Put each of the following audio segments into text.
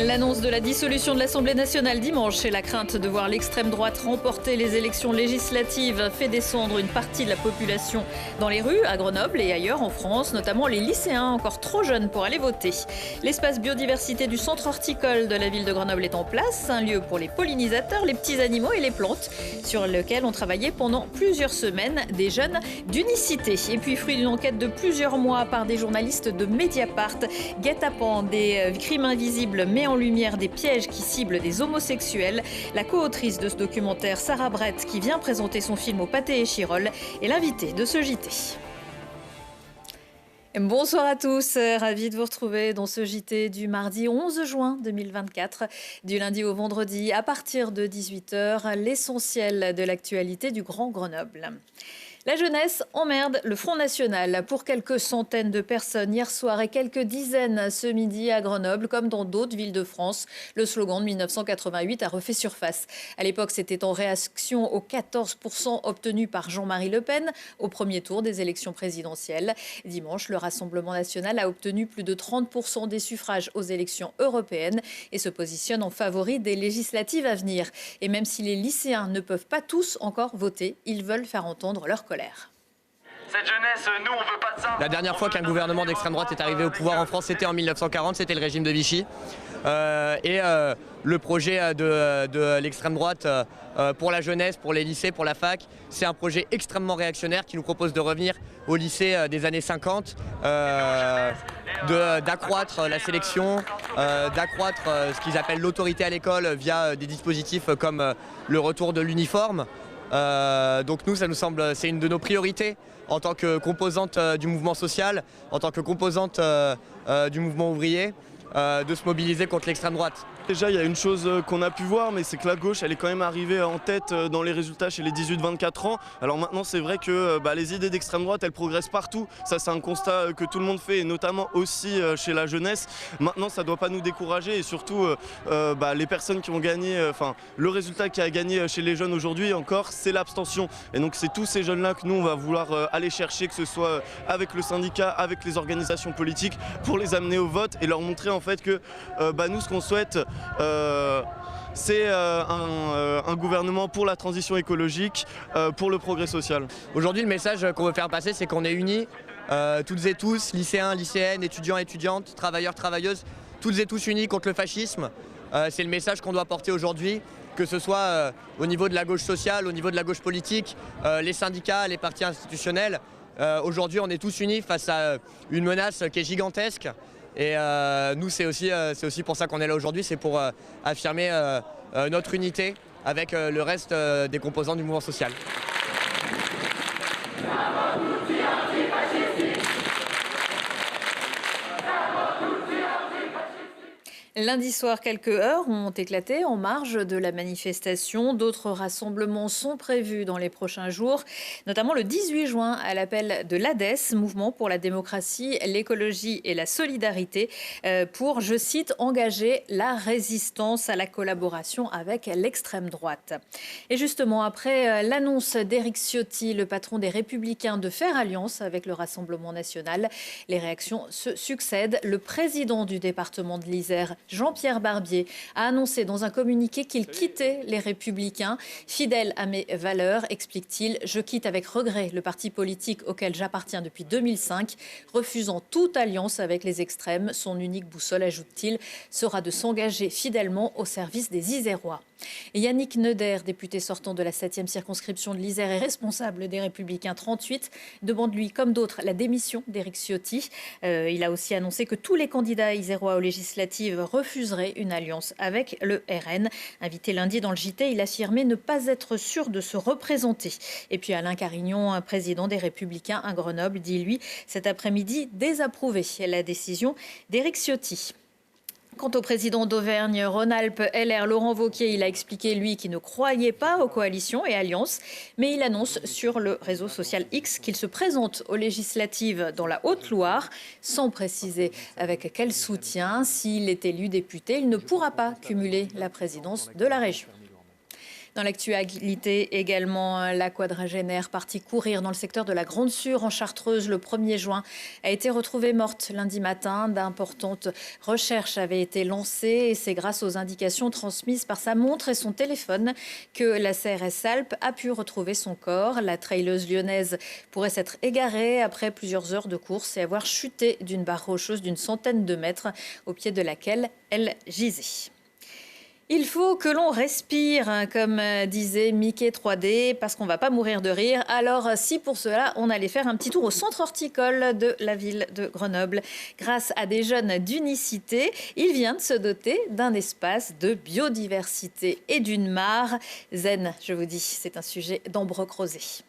L'annonce de la dissolution de l'Assemblée nationale dimanche et la crainte de voir l'extrême droite remporter les élections législatives fait descendre une partie de la population dans les rues à Grenoble et ailleurs en France, notamment les lycéens encore trop jeunes pour aller voter. L'espace biodiversité du centre horticole de la ville de Grenoble est en place, un lieu pour les pollinisateurs, les petits animaux et les plantes, sur lequel ont travaillé pendant plusieurs semaines des jeunes d'Unicité. Et puis, fruit d'une enquête de plusieurs mois par des journalistes de Mediapart, guet-apens des crimes invisibles met en lumière des pièges qui ciblent des homosexuels. La co-autrice de ce documentaire, Sarah Brett, qui vient présenter son film au Pâté et Chirol, est l'invitée de ce JT. Bonsoir à tous, ravi de vous retrouver dans ce JT du mardi 11 juin 2024. Du lundi au vendredi, à partir de 18h, l'essentiel de l'actualité du Grand Grenoble. La jeunesse emmerde le Front National pour quelques centaines de personnes hier soir et quelques dizaines ce midi à Grenoble, comme dans d'autres villes de France. Le slogan de 1988 a refait surface. À l'époque, c'était en réaction aux 14% obtenus par Jean-Marie Le Pen au premier tour des élections présidentielles. Dimanche, le Rassemblement national a obtenu plus de 30% des suffrages aux élections européennes et se positionne en favori des législatives à venir. Et même si les lycéens ne peuvent pas tous encore voter, ils veulent faire entendre leur colère. Cette jeunesse, nous, on veut pas de ça. La dernière fois qu'un gouvernement d'extrême droite est arrivé au pouvoir en France, c'était en 1940, c'était le régime de Vichy. Le projet de l'extrême droite pour la jeunesse, pour les lycées, pour la fac, c'est un projet extrêmement réactionnaire qui nous propose de revenir au lycée des années 50, d'accroître la sélection, d'accroître ce qu'ils appellent l'autorité à l'école via des dispositifs comme le retour de l'uniforme. Donc nous, ça nous semble, c'est une de nos priorités en tant que composante du mouvement social, en tant que composante du mouvement ouvrier, de se mobiliser contre l'extrême droite. Déjà, il y a une chose qu'on a pu voir, mais c'est que la gauche, elle est quand même arrivée en tête dans les résultats chez les 18-24 ans. Alors maintenant, c'est vrai que les idées d'extrême droite, elles progressent partout. Ça, c'est un constat que tout le monde fait, et notamment aussi chez la jeunesse. Maintenant, ça ne doit pas nous décourager, et surtout, les personnes qui ont gagné, le résultat qui a gagné chez les jeunes aujourd'hui encore, c'est l'abstention. Et donc, c'est tous ces jeunes-là que nous, on va vouloir aller chercher, que ce soit avec le syndicat, avec les organisations politiques, pour les amener au vote et leur montrer en fait que nous, ce qu'on souhaite, c'est un gouvernement pour la transition écologique, pour le progrès social. Aujourd'hui, le message qu'on veut faire passer, c'est qu'on est unis, toutes et tous, lycéens, lycéennes, étudiants, étudiantes, travailleurs, travailleuses, toutes et tous unis contre le fascisme. C'est le message qu'on doit porter aujourd'hui, que ce soit au niveau de la gauche sociale, au niveau de la gauche politique, les syndicats, les partis institutionnels. Aujourd'hui, on est tous unis face à une menace qui est gigantesque. Et nous, c'est aussi pour ça qu'on est là aujourd'hui, c'est pour affirmer notre unité avec le reste des composants du mouvement social. Lundi soir, quelques heures ont éclaté en marge de la manifestation. D'autres rassemblements sont prévus dans les prochains jours, notamment le 18 juin à l'appel de l'ADES, Mouvement pour la démocratie, l'écologie et la solidarité, pour, je cite, engager la résistance à la collaboration avec l'extrême droite. Et justement, après l'annonce d'Éric Ciotti, le patron des Républicains, de faire alliance avec le Rassemblement national, les réactions se succèdent. Le président du département de l'Isère, Jean-Pierre Barbier, a annoncé dans un communiqué qu'il quittait les Républicains. Fidèle à mes valeurs, explique-t-il, je quitte avec regret le parti politique auquel j'appartiens depuis 2005, refusant toute alliance avec les extrêmes. Son unique boussole, ajoute-t-il, sera de s'engager fidèlement au service des Isérois. Et Yannick Neuder, député sortant de la 7e circonscription de l'Isère et responsable des Républicains 38, demande lui, comme d'autres, la démission d'Éric Ciotti. Il a aussi annoncé que tous les candidats isérois aux législatives refuseraient une alliance avec le RN. Invité lundi dans le JT, il affirmait ne pas être sûr de se représenter. Et puis Alain Carignon, président des Républicains à Grenoble, dit lui cet après-midi désapprouver la décision d'Éric Ciotti. Quant au président d'Auvergne-Rhône-Alpes, LR, Laurent Wauquiez, il a expliqué, lui, qu'il ne croyait pas aux coalitions et alliances, mais il annonce sur le réseau social X qu'il se présente aux législatives dans la Haute-Loire, sans préciser avec quel soutien. S'il est élu député, il ne pourra pas cumuler la présidence de la région. Dans l'actualité également, la quadragénaire partie courir dans le secteur de la Grande Sûre en Chartreuse le 1er juin a été retrouvée morte lundi matin. D'importantes recherches avaient été lancées et c'est grâce aux indications transmises par sa montre et son téléphone que la CRS Alpes a pu retrouver son corps. La trailleuse lyonnaise pourrait s'être égarée après plusieurs heures de course et avoir chuté d'une barre rocheuse d'une centaine de mètres au pied de laquelle elle gisait. Il faut que l'on respire, comme disait Mickey 3D, parce qu'on ne va pas mourir de rire. Alors, si pour cela, on allait faire un petit tour au centre horticole de la ville de Grenoble. Grâce à des jeunes d'Unicité, il vient de se doter d'un espace de biodiversité et d'une mare. Zen, je vous dis, c'est un sujet d'Ambre Crozet.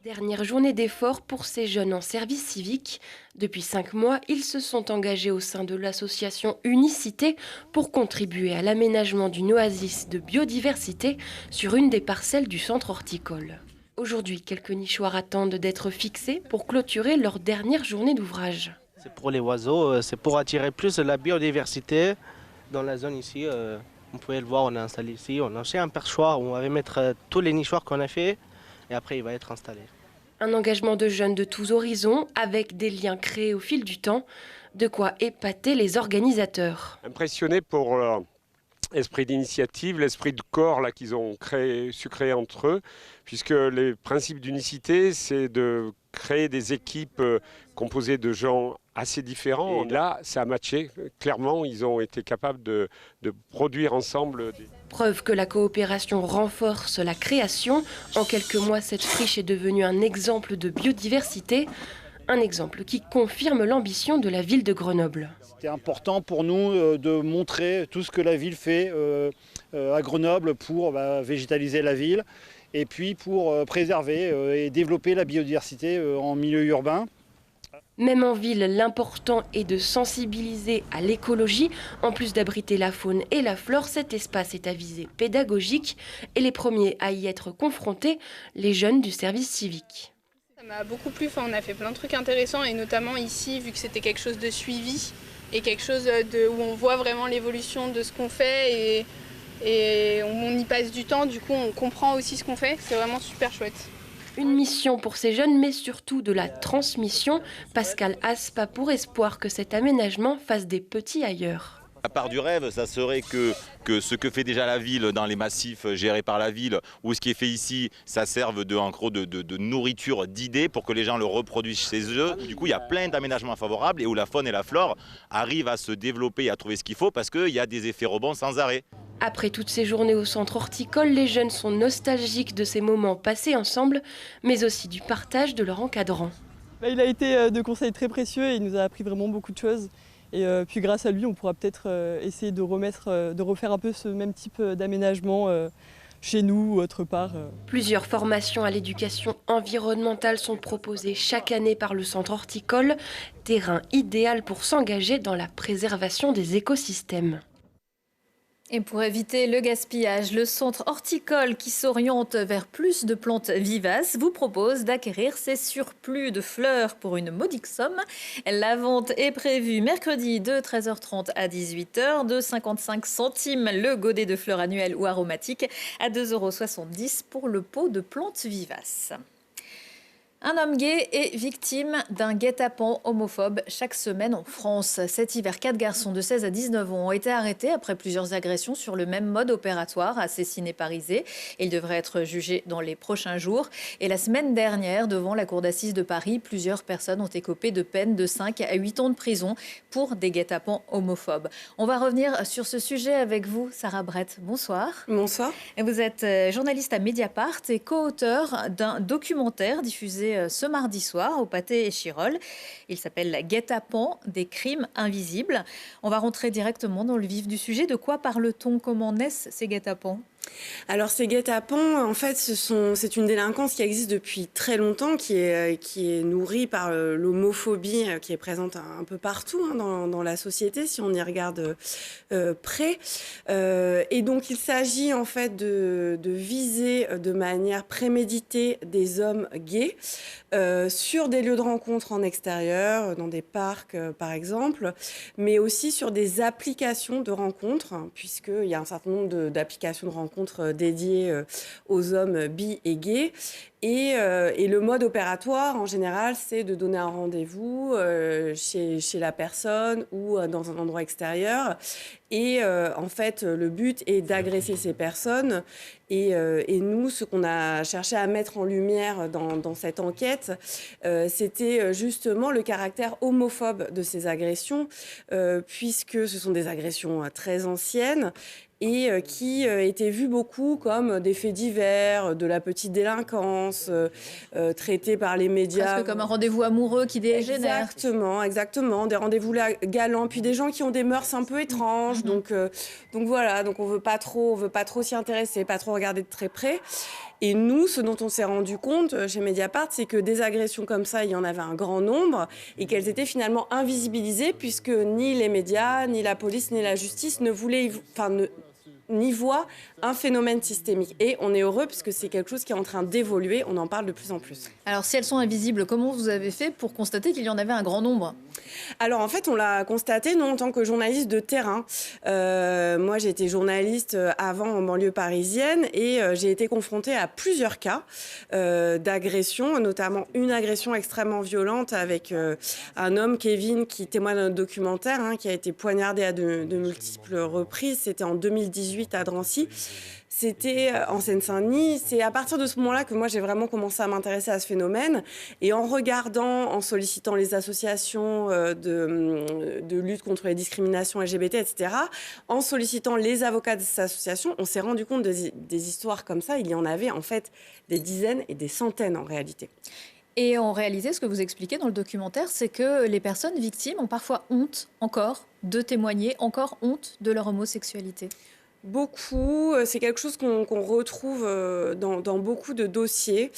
Dernière journée d'effort pour ces jeunes en service civique. Depuis 5 mois, ils se sont engagés au sein de l'association Unicité pour contribuer à l'aménagement d'une oasis de biodiversité sur une des parcelles du centre horticole. Aujourd'hui, quelques nichoirs attendent d'être fixés pour clôturer leur dernière journée d'ouvrage. C'est pour les oiseaux, c'est pour attirer plus de la biodiversité dans la zone ici. Vous pouvez le voir, on a installé ici, on a aussi un perchoir où on va mettre tous les nichoirs qu'on a fait. Et après, il va être installé. Un engagement de jeunes de tous horizons, avec des liens créés au fil du temps, de quoi épater les organisateurs. Impressionné pour leur esprit d'initiative, l'esprit de corps là, qu'ils ont su créer entre eux, puisque les principes d'unicité, c'est de créer des équipes composées de gens assez différents. Et là, ça a matché. Clairement, ils ont été capables de produire ensemble. Preuve que la coopération renforce la création. En quelques mois, cette friche est devenue un exemple de biodiversité. Un exemple qui confirme l'ambition de la ville de Grenoble. C'était important pour nous de montrer tout ce que la ville fait à Grenoble pour végétaliser la ville et puis pour préserver et développer la biodiversité en milieu urbain. Même en ville, l'important est de sensibiliser à l'écologie. En plus d'abriter la faune et la flore, cet espace est à visée pédagogique et les premiers à y être confrontés, les jeunes du service civique. Ça m'a beaucoup plu, on a fait plein de trucs intéressants et notamment ici, vu que c'était quelque chose de suivi et quelque chose où on voit vraiment l'évolution de ce qu'on fait et on y passe du temps, du coup on comprend aussi ce qu'on fait, c'est vraiment super chouette. Une mission pour ces jeunes, mais surtout de la transmission. Pascal Aspe a pour espoir que cet aménagement fasse des petits ailleurs. La part du rêve, ça serait que ce que fait déjà la ville dans les massifs gérés par la ville ou ce qui est fait ici, ça serve de nourriture, d'idées pour que les gens le reproduisent chez eux. Du coup, il y a plein d'aménagements favorables et où la faune et la flore arrivent à se développer et à trouver ce qu'il faut parce qu'il y a des effets rebonds sans arrêt. Après toutes ces journées au centre horticole, les jeunes sont nostalgiques de ces moments passés ensemble, mais aussi du partage de leur encadrant. Il a été de conseils très précieux et il nous a appris vraiment beaucoup de choses. Et puis grâce à lui, on pourra peut-être essayer de refaire un peu ce même type d'aménagement chez nous ou autre part. Plusieurs formations à l'éducation environnementale sont proposées chaque année par le centre horticole, terrain idéal pour s'engager dans la préservation des écosystèmes. Et pour éviter le gaspillage, le centre horticole qui s'oriente vers plus de plantes vivaces vous propose d'acquérir ces surplus de fleurs pour une modique somme. La vente est prévue mercredi de 13h30 à 18h, de 55 centimes le godet de fleurs annuelles ou aromatiques, à 2,70 € pour le pot de plantes vivaces. Un homme gay est victime d'un guet-apens homophobe chaque semaine en France. Cet hiver, 4 garçons de 16 à 19 ans ont été arrêtés après plusieurs agressions sur le même mode opératoire à Cessiné-Parisé. Ils devraient être jugés dans les prochains jours. Et la semaine dernière, devant la cour d'assises de Paris, plusieurs personnes ont écopé de peines de 5 à 8 ans de prison pour des guet-apens homophobes. On va revenir sur ce sujet avec vous, Sarah Brett. Bonsoir. Bonsoir. Et vous êtes journaliste à Mediapart et co-auteur d'un documentaire diffusé ce mardi soir au Pathé et Chirol. Il s'appelle « Guet-apens, des crimes invisibles ». On va rentrer directement dans le vif du sujet. De quoi parle-t-on? Comment naissent ces guet-apens? Alors ces guet-apens, en fait, c'est une délinquance qui existe depuis très longtemps, qui est nourrie par l'homophobie qui est présente un peu partout dans la société, si on y regarde près. Et donc il s'agit en fait de viser de manière préméditée des hommes gays sur des lieux de rencontre en extérieur, dans des parcs par exemple, mais aussi sur des applications de rencontres, puisqu'il y a un certain nombre d'applications de rencontres rencontres dédiées aux hommes bi et gays. Et le mode opératoire, en général, c'est de donner un rendez-vous chez la personne ou dans un endroit extérieur. Et en fait, le but est d'agresser ces personnes. Et nous, ce qu'on a cherché à mettre en lumière dans cette enquête, c'était justement le caractère homophobe de ces agressions, puisque ce sont des agressions très anciennes et qui étaient vues beaucoup comme des faits divers, de la petite délinquance, traitées par les médias. Presque comme un rendez-vous amoureux qui dégénère. Exactement. Des rendez-vous galants, puis des gens qui ont des mœurs un peu étranges. Donc voilà, donc on veut pas trop s'y intéresser, pas trop regarder de très près. Et nous, ce dont on s'est rendu compte chez Mediapart, c'est que des agressions comme ça, il y en avait un grand nombre et qu'elles étaient finalement invisibilisées puisque ni les médias, ni la police, ni la justice ne voulaient, n'y voient un phénomène systémique. Et on est heureux puisque c'est quelque chose qui est en train d'évoluer, on en parle de plus en plus. Alors si elles sont invisibles, comment vous avez fait pour constater qu'il y en avait un grand nombre ? Alors en fait, on l'a constaté, nous, en tant que journaliste de terrain. Moi, j'ai été journaliste avant en banlieue parisienne et j'ai été confrontée à plusieurs cas d'agression, notamment une agression extrêmement violente avec un homme, Kevin, qui témoigne dans notre documentaire, qui a été poignardé à de multiples reprises. C'était en 2018 à Drancy. C'était en Seine-Saint-Denis. C'est à partir de ce moment-là que moi, j'ai vraiment commencé à m'intéresser à ce phénomène. Et en regardant, en sollicitant les associations de lutte contre les discriminations LGBT, etc., en sollicitant les avocats de ces associations, on s'est rendu compte des histoires comme ça. Il y en avait en fait des dizaines et des centaines en réalité. Et en réalité, ce que vous expliquez dans le documentaire, c'est que les personnes victimes ont parfois honte encore de témoigner, encore honte de leur homosexualité. Beaucoup, c'est quelque chose qu'on retrouve dans beaucoup de dossiers,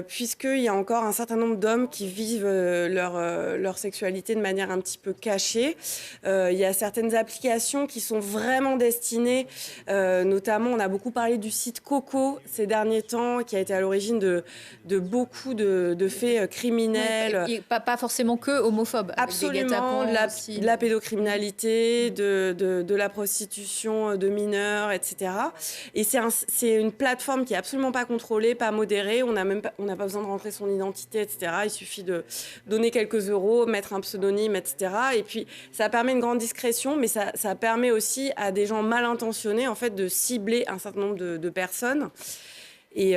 puisqu'il y a encore un certain nombre d'hommes qui vivent leur sexualité de manière un petit peu cachée. Il y a certaines applications qui sont vraiment destinées, notamment on a beaucoup parlé du site Coco ces derniers temps, qui a été à l'origine de beaucoup de faits criminels. Et pas forcément que homophobes. Absolument, de la pédocriminalité, de la prostitution de mineurs, etc. Et c'est une plateforme qui est absolument pas contrôlée, pas modérée. On n'a pas besoin de rentrer son identité, etc. Il suffit de donner quelques euros, mettre un pseudonyme, etc. Et puis, ça permet une grande discrétion, mais ça permet aussi à des gens mal intentionnés, en fait, de cibler un certain nombre de personnes. Et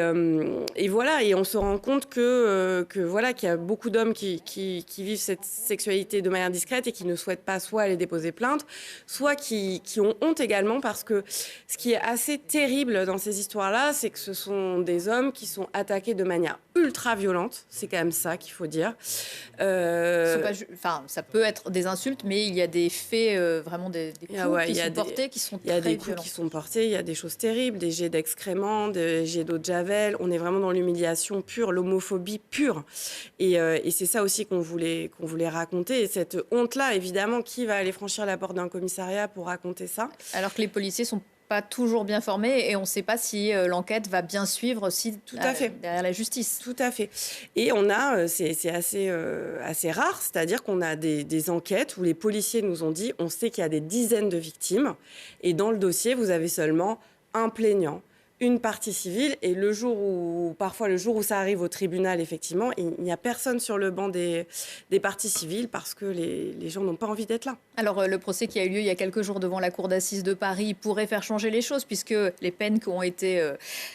voilà, et on se rend compte que voilà, qu'il y a beaucoup d'hommes qui vivent cette sexualité de manière discrète et qui ne souhaitent pas soit aller déposer plainte, soit qui ont honte également, parce que ce qui est assez terrible dans ces histoires-là, c'est que ce sont des hommes qui sont attaqués de manière ultra violente. C'est quand même ça qu'il faut dire. Ça peut être des insultes, mais il y a des faits, vraiment des coups qui sont portés, qui sont très violents. Il y a des coups qui sont portés, il y a des choses terribles, des jets d'excréments, des jets d'eau de Javel. On est vraiment dans l'humiliation pure, l'homophobie pure. Et c'est ça aussi qu'on voulait raconter. Et cette honte-là, évidemment, qui va aller franchir la porte d'un commissariat pour raconter ça ? Alors que les policiers sont pas toujours bien formés et on ne sait pas si l'enquête va bien suivre derrière la justice. Tout à fait. Et on a, c'est assez rare, c'est-à-dire qu'on a des enquêtes où les policiers nous ont dit, on sait qu'il y a des dizaines de victimes et dans le dossier, vous avez seulement un plaignant, une partie civile, et parfois le jour où ça arrive au tribunal, effectivement, il n'y a personne sur le banc des parties civiles parce que les gens n'ont pas envie d'être là. Alors le procès qui a eu lieu il y a quelques jours devant la cour d'assises de Paris pourrait faire changer les choses, puisque les peines qui ont été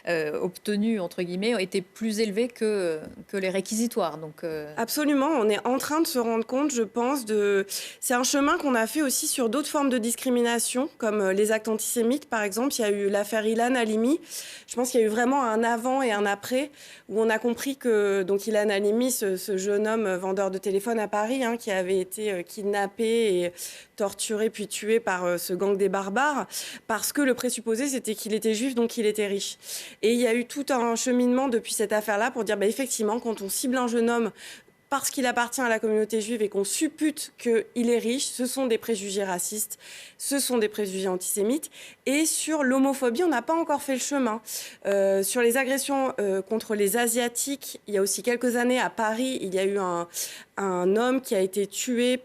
obtenues, entre guillemets, ont été plus élevées que les réquisitoires. Donc, Absolument, on est en train de se rendre compte, je pense, c'est un chemin qu'on a fait aussi sur d'autres formes de discrimination, comme les actes antisémites, par exemple. Il y a eu l'affaire Ilan Halimi. Je pense qu'il y a eu vraiment un avant et un après, où on a compris que donc Ilan Halimi, ce jeune homme vendeur de téléphone à Paris, qui avait été kidnappé et torturé puis tué par ce gang des barbares, parce que le présupposé c'était qu'il était juif, donc il était riche. Et il y a eu tout un cheminement depuis cette affaire-là pour dire effectivement, quand on cible un jeune homme parce qu'il appartient à la communauté juive et qu'on suppute qu'il est riche, ce sont des préjugés racistes, ce sont des préjugés antisémites. Et sur l'homophobie, on n'a pas encore fait le chemin. Sur les agressions contre les Asiatiques, il y a aussi quelques années à Paris, il y a eu un homme qui a été tué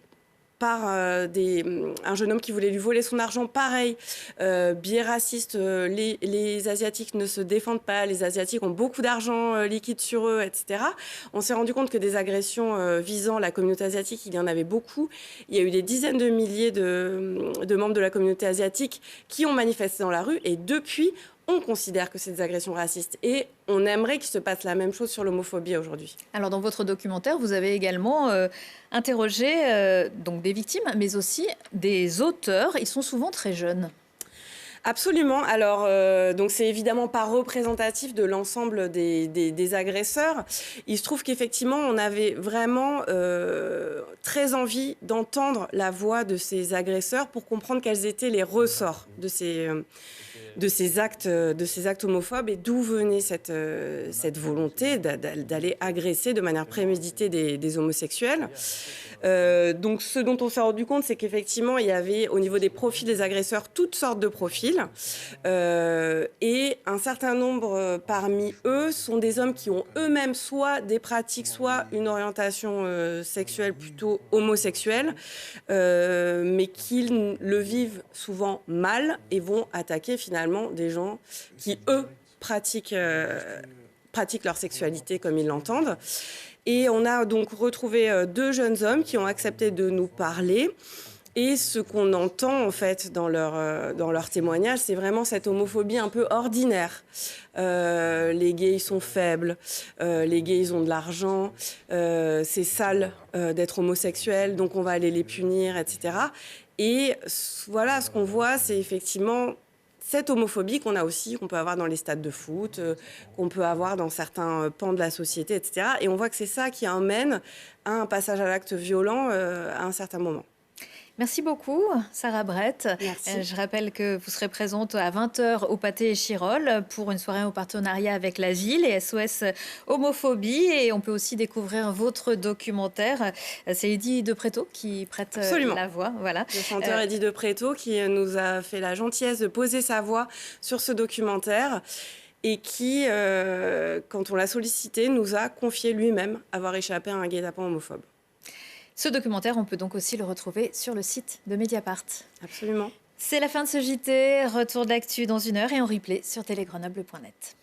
par un jeune homme qui voulait lui voler son argent. Pareil, biais raciste, les Asiatiques ne se défendent pas, les Asiatiques ont beaucoup d'argent liquide sur eux, etc. On s'est rendu compte que des agressions visant la communauté asiatique, il y en avait beaucoup. Il y a eu des dizaines de milliers de membres de la communauté asiatique qui ont manifesté dans la rue, et depuis, on considère que c'est des agressions racistes. Et on aimerait qu'il se passe la même chose sur l'homophobie aujourd'hui. Alors, dans votre documentaire, vous avez également interrogé donc des victimes, mais aussi des auteurs. Ils sont souvent très jeunes. Absolument. Alors, donc c'est évidemment pas représentatif de l'ensemble des agresseurs. Il se trouve qu'effectivement, on avait vraiment très envie d'entendre la voix de ces agresseurs pour comprendre quels étaient les ressorts de ces actes homophobes et d'où venait cette volonté d'aller agresser de manière préméditée des homosexuels. Donc ce dont on s'est rendu compte, c'est qu'effectivement, il y avait au niveau des profils des agresseurs toutes sortes de profils. Et un certain nombre parmi eux sont des hommes qui ont eux-mêmes soit des pratiques, soit une orientation sexuelle plutôt homosexuelle, mais qui le vivent souvent mal et vont attaquer finalement des gens qui, eux, pratiquent leur sexualité comme ils l'entendent. Et on a donc retrouvé 2 jeunes hommes qui ont accepté de nous parler. Et ce qu'on entend en fait dans leur témoignage, c'est vraiment cette homophobie un peu ordinaire. Les gays, ils sont faibles, les gays, ils ont de l'argent, c'est sale d'être homosexuel, donc on va aller les punir, etc. Et voilà, ce qu'on voit, c'est effectivement cette homophobie qu'on peut avoir dans les stades de foot, qu'on peut avoir dans certains pans de la société, etc. Et on voit que c'est ça qui amène à un passage à l'acte violent à un certain moment. Merci beaucoup, Sarah Brett. Merci. Je rappelle que vous serez présente à 20h au Pâté et Chirol pour une soirée en partenariat avec la ville et SOS Homophobie. Et on peut aussi découvrir votre documentaire. C'est Eddy de Pretto qui prête la voix. Voilà. Le chanteur Eddy de Pretto qui nous a fait la gentillesse de poser sa voix sur ce documentaire et qui, quand on l'a sollicité, nous a confié lui-même avoir échappé à un guet-apens homophobe. Ce documentaire, on peut donc aussi le retrouver sur le site de Mediapart. Absolument. C'est la fin de ce JT. Retour de l'actu dans 1 heure et en replay sur télégrenoble.net.